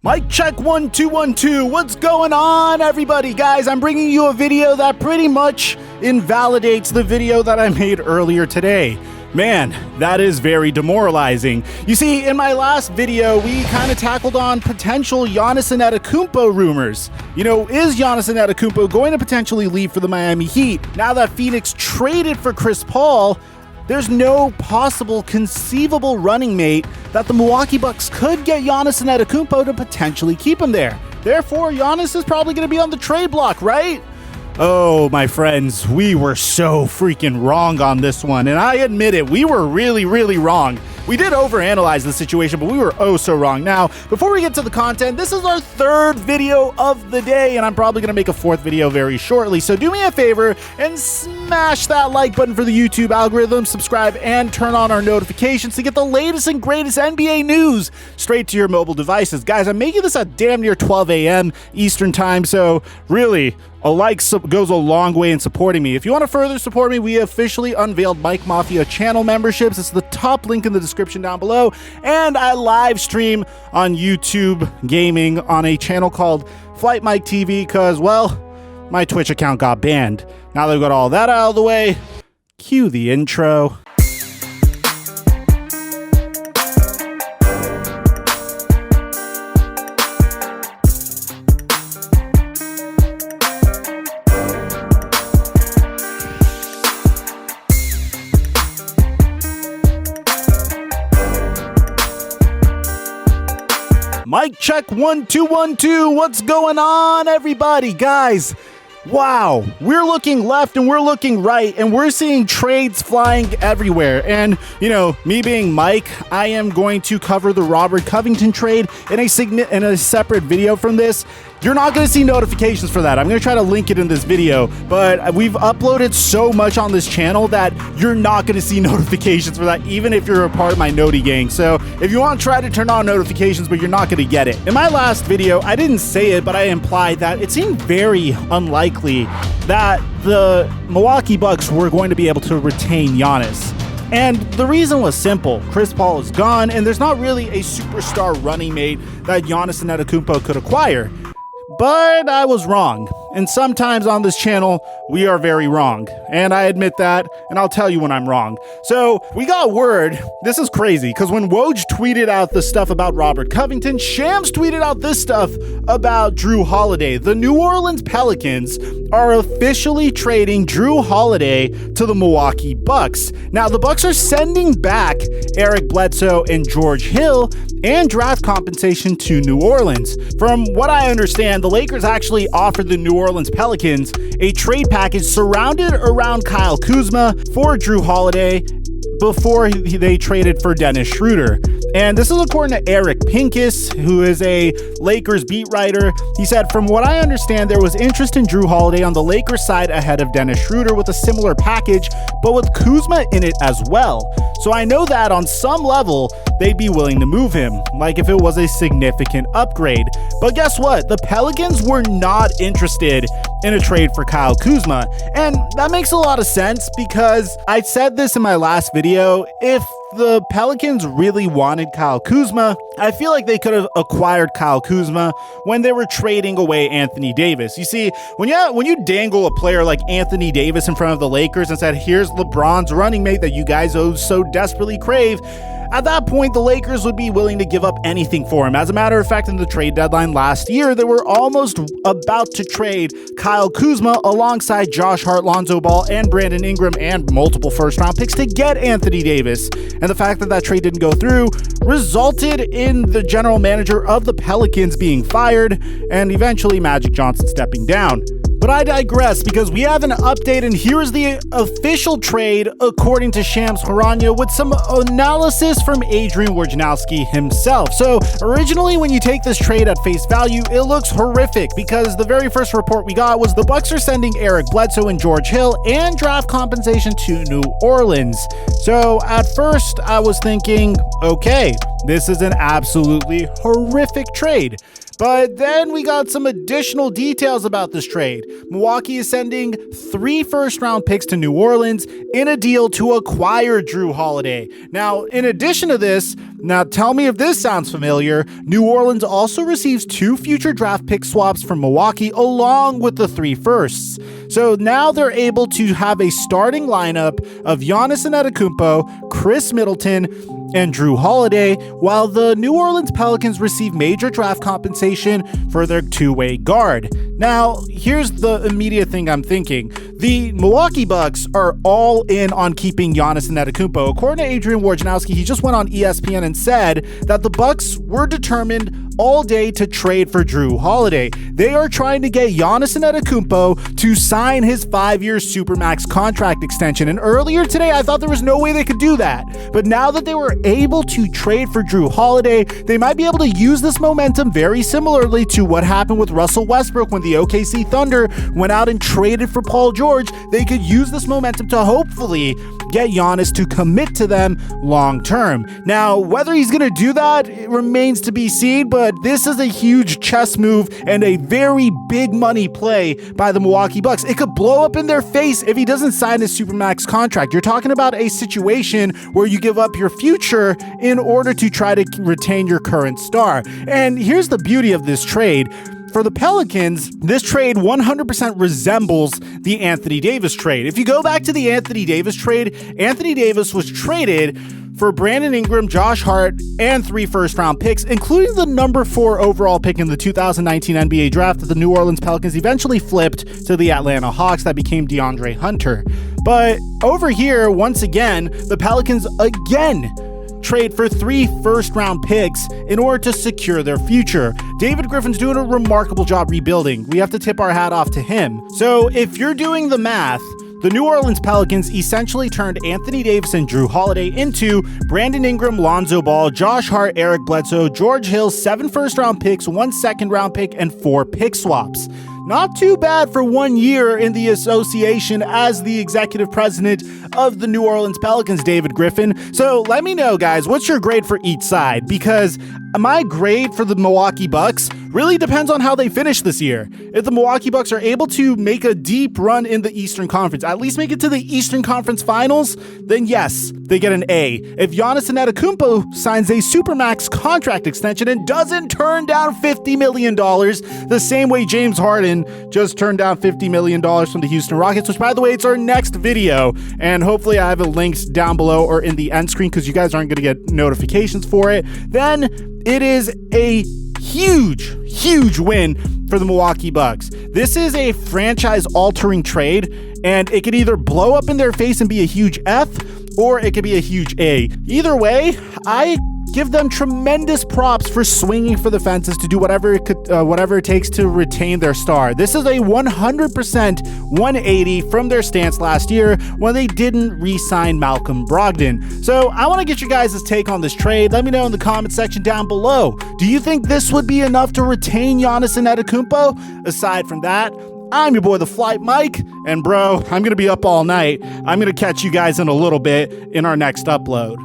Mic check 1 2 1 2. What's going on, everybody? Guys, I'm bringing you a video that pretty much invalidates the video that I made earlier today. Man, that is very demoralizing. You see, in my last video, we kind of tackled on potential Giannis Antetokounmpo rumors. You know, is Giannis Antetokounmpo going to potentially leave for the Miami Heat? Now that Phoenix traded for Chris Paul, there's no possible conceivable running mate that the Milwaukee Bucks could get Giannis Antetokounmpo to potentially keep him there. Therefore, Giannis is probably going to be on the trade block, right? Oh, my friends, we were so freaking wrong on this one, and I admit it, we were really wrong. We did overanalyze the situation, but we were oh so wrong. Now, before we get to the content, this is our third video of the day, and I'm probably going to make a fourth video very shortly. So do me a favor and smash that like button for the YouTube algorithm, subscribe, and turn on our notifications to get the latest and greatest NBA news straight to your mobile devices. Guys, I'm making this at damn near 12 a.m. Eastern time, so really, a like goes a long way in supporting me. If you want to further support me, we officially unveiled Mike Mafia channel memberships. It's the top link in the description down below. And I live stream on YouTube gaming on a channel called TheFlightMike TV because, well, my Twitch account got banned. Now that we've got all that out of the way, cue the intro. Mic check 1 2 1 2. What's going on, everybody? Guys, wow, we're looking left and we're looking right and we're seeing trades flying everywhere. And, you know, me being Mike, I am going to cover the Robert Covington trade in a separate video from this. You're not going to see notifications for that. I'm going to try to link it in this video, but we've uploaded so much on this channel that you're not going to see notifications for that, even if you're a part of my Noti gang. So if you want to try to turn on notifications, but you're not going to get it. In my last video, I didn't say it, but I implied that it seemed very unlikely that the Milwaukee Bucks were going to be able to retain Giannis. And the reason was simple. Chris Paul is gone, and there's not really a superstar running mate that Giannis Antetokounmpo could acquire. But I was wrong, and sometimes on this channel, we are very wrong, and I admit that, and I'll tell you when I'm wrong. So, we got word, this is crazy, because when Woj tweeted out the stuff about Robert Covington, Shams tweeted out this stuff about Jrue Holiday. The New Orleans Pelicans are officially trading Jrue Holiday to the Milwaukee Bucks. Now, the Bucks are sending back Eric Bledsoe and George Hill and draft compensation to New Orleans. From what I understand, the Lakers actually offered the New Orleans Pelicans a trade package surrounded around Kyle Kuzma for Jrue Holiday before they traded for Dennis Schroeder. And this is according to Eric Pincus, who is a Lakers beat writer. He said, from what I understand, there was interest in Jrue Holiday on the Lakers side ahead of Dennis Schroeder with a similar package, but with Kuzma in it as well. So I know that on some level, they'd be willing to move him, like if it was a significant upgrade. But guess what? The Pelicans were not interested in a trade for Kyle Kuzma. And that makes a lot of sense because I said this in my last video. If the Pelicans really wanted Kyle Kuzma, I feel like they could have acquired Kyle Kuzma when they were trading away Anthony Davis. You see, when you dangle a player like Anthony Davis in front of the Lakers and said, here's LeBron's running mate that you guys so desperately crave, at that point, the Lakers would be willing to give up anything for him. As a matter of fact, in the trade deadline last year, they were almost about to trade Kyle Kuzma alongside Josh Hart, Lonzo Ball, and Brandon Ingram, and multiple first-round picks to get Anthony Davis. And the fact that that trade didn't go through resulted in the general manager of the Pelicans being fired, and eventually Magic Johnson stepping down. But I digress because we have an update, and here's the official trade according to Shams Charania with some analysis from Adrian Wojnarowski himself. So originally, when you take this trade at face value, it looks horrific because the very first report we got was the Bucks are sending Eric Bledsoe and George Hill and draft compensation to New Orleans. So at first I was thinking, Okay, this is an absolutely horrific trade. But then we got some additional details about this trade. Milwaukee is sending 3 first-round picks to New Orleans in a deal to acquire Jrue Holiday. Now, in addition to this, now tell me if this sounds familiar, New Orleans also receives 2 future draft pick swaps from Milwaukee along with the 3 firsts. So now they're able to have a starting lineup of Giannis Antetokounmpo, Chris Middleton, and Jrue Holiday, while the New Orleans Pelicans receive major draft compensation for their two-way guard. Now, here's the immediate thing I'm thinking. The Milwaukee Bucks are all in on keeping Giannis Antetokounmpo. According to Adrian Wojnarowski, he just went on ESPN and said that the Bucks were determined all day to trade for Jrue Holiday. They are trying to get Giannis Antetokounmpo to sign his 5-year Supermax contract extension. And earlier today, I thought there was no way they could do that. But now that they were able to trade for Jrue Holiday, they might be able to use this momentum very similarly to what happened with Russell Westbrook when the OKC Thunder went out and traded for Paul George. They could use this momentum to hopefully get Giannis to commit to them long term. Now, whether he's going to do that, it remains to be seen, but this is a huge chess move and a very big money play by the Milwaukee Bucks. It could blow up in their face if he doesn't sign his Supermax contract. You're talking about a situation where you give up your future in order to try to retain your current star. And here's the beauty of this trade. For the Pelicans, this trade 100% resembles the Anthony Davis trade. If you go back to the Anthony Davis trade, Anthony Davis was traded for Brandon Ingram, Josh Hart, and 3 first-round picks, including the number 4 overall pick in the 2019 NBA draft that the New Orleans Pelicans eventually flipped to the Atlanta Hawks that became DeAndre Hunter. But over here, once again, the Pelicans again trade for 3 first-round picks in order to secure their future. David Griffin's doing a remarkable job rebuilding. We have to tip our hat off to him. So if you're doing the math, the New Orleans Pelicans essentially turned Anthony Davis and Jrue Holiday into Brandon Ingram, Lonzo Ball, Josh Hart, Eric Bledsoe, George Hill, 7 first-round picks, 1 second-round pick, and 4 pick swaps. Not too bad for 1 year in the association as the executive president of the New Orleans Pelicans, David Griffin. So let me know, guys, what's your grade for each side? Because my grade for the Milwaukee Bucks really depends on how they finish this year. If the Milwaukee Bucks are able to make a deep run in the Eastern Conference, at least make it to the Eastern Conference Finals, then yes, they get an A. If Giannis Antetokounmpo signs a Supermax contract extension and doesn't turn down $50 million, the same way James Harden just turned down $50 million from the Houston Rockets, which, by the way, it's our next video, and hopefully I have it linked down below or in the end screen because you guys aren't going to get notifications for it, then it is a huge win for the Milwaukee Bucks. This is a franchise-altering trade, and it could either blow up in their face and be a huge F, or it could be a huge A. Either way, I give them tremendous props for swinging for the fences to do whatever it takes to retain their star. This is a 100% 180 from their stance last year when they didn't re-sign Malcolm Brogdon. So I want to get you guys' take on this trade. Let me know in the comment section down below. Do you think this would be enough to retain Giannis Antetokounmpo? Aside from that, I'm your boy, TheFlightMike, and bro, I'm going to be up all night. I'm going to catch you guys in a little bit in our next upload.